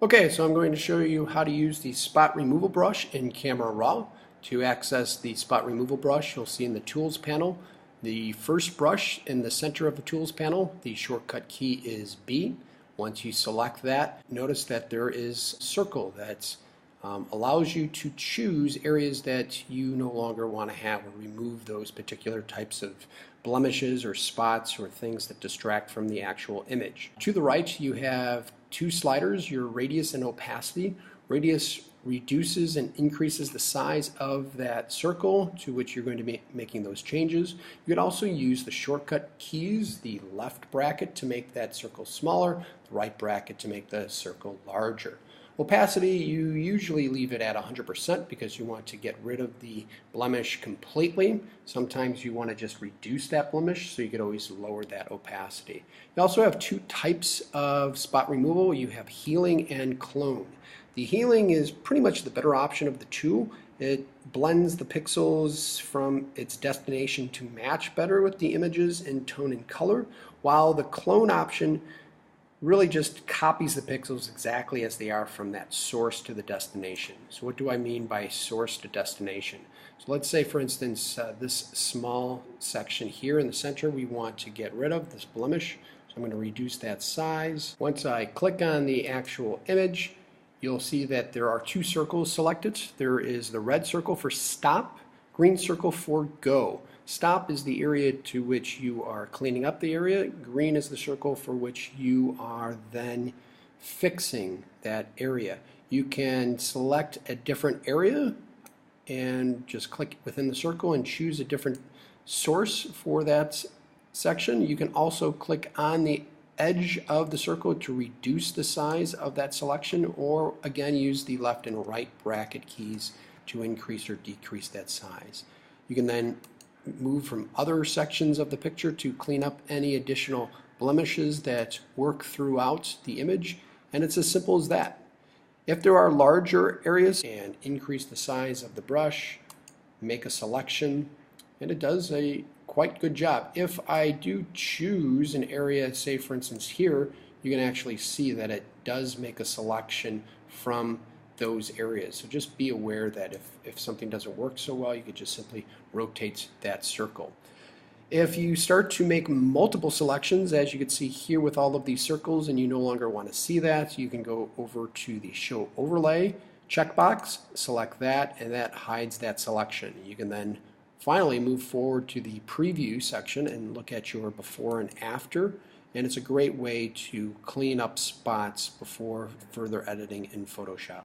Okay, so I'm going to show you how to use the spot removal brush in Camera Raw. To access the spot removal brush, you'll see in the Tools panel, the first brush in the center of the Tools panel, the shortcut key is B. Once you select that, notice that there is a circle that allows you to choose areas that you no longer want to have, or remove those particular types of blemishes or spots or things that distract from the actual image. To the right, you have two sliders, your radius and opacity. Radius reduces and increases the size of that circle to which you're going to be making those changes. You can also use the shortcut keys, the left bracket to make that circle smaller, the right bracket to make the circle larger. Opacity, you usually leave it at 100% because you want to get rid of the blemish completely. Sometimes you want to just reduce that blemish, so you could always lower that opacity. You also have two types of spot removal. You have healing and clone. The healing is pretty much the better option of the two. It blends the pixels from its destination to match better with the images in tone and color, while the clone option really just copies the pixels exactly as they are from that source to the destination. So what do I mean by source to destination? So let's say, for instance, this small section here in the center we want to get rid of, this blemish. So I'm going to reduce that size. Once I click on the actual image, you'll see that there are two circles selected. There is the red circle for stop, green circle for go. Stop is the area to which you are cleaning up the area. Green is the circle for which you are then fixing that area. You can select a different area and just click within the circle and choose a different source for that section. You can also click on the edge of the circle to reduce the size of that selection, or again use the left and right bracket keys to increase or decrease that size. You can then move from other sections of the picture to clean up any additional blemishes that work throughout the image, and it's as simple as that. If there are larger areas, and increase the size of the brush, make a selection, and it does a quite good job. If I do choose an area, say for instance here, you can actually see that it does make a selection from those areas. So just be aware that if something doesn't work so well, you could just simply rotate that circle. If you start to make multiple selections, as you can see here with all of these circles, and you no longer want to see that, you can go over to the Show Overlay checkbox, select that, and that hides that selection. You can then finally move forward to the Preview section and look at your before and after, and it's a great way to clean up spots before further editing in Photoshop.